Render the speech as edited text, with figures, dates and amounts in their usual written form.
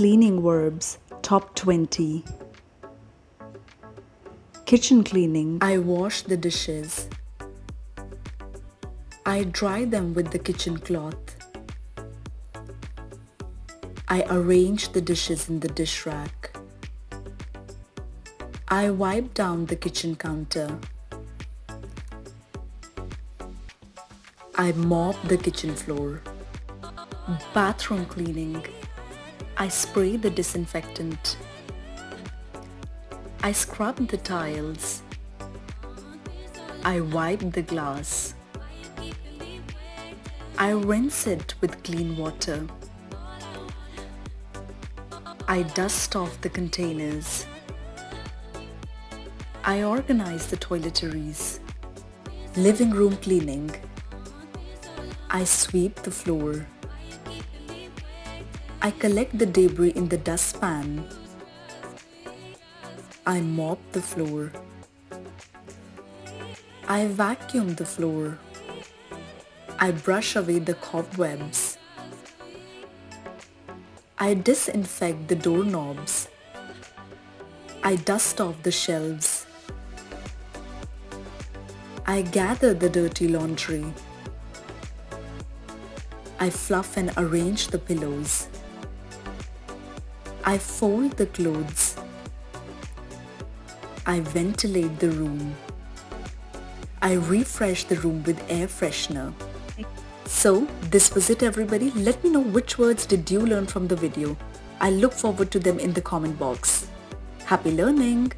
Cleaning verbs, top 20. Kitchen cleaning. I wash the dishes. I dry them with the kitchen cloth. I arrange the dishes in the dish rack. I wipe down the kitchen counter. I mop the kitchen floor. Bathroom cleaning. I spray the disinfectant. I scrub the tiles. I wipe the glass. I rinse it with clean water. I dust off the containers. I organize the toiletries. Living room cleaning. I sweep the floor. I collect the debris in the dustpan. I mop the floor. I vacuum the floor. I brush away the cobwebs. I disinfect the doorknobs. I dust off the shelves. I gather the dirty laundry. I fluff and arrange the pillows. I fold the clothes. I ventilate the room. I refresh the room with air freshener. So, this was it everybody. Let me know which words did you learn from the video. I look forward to them in the comment box. Happy learning!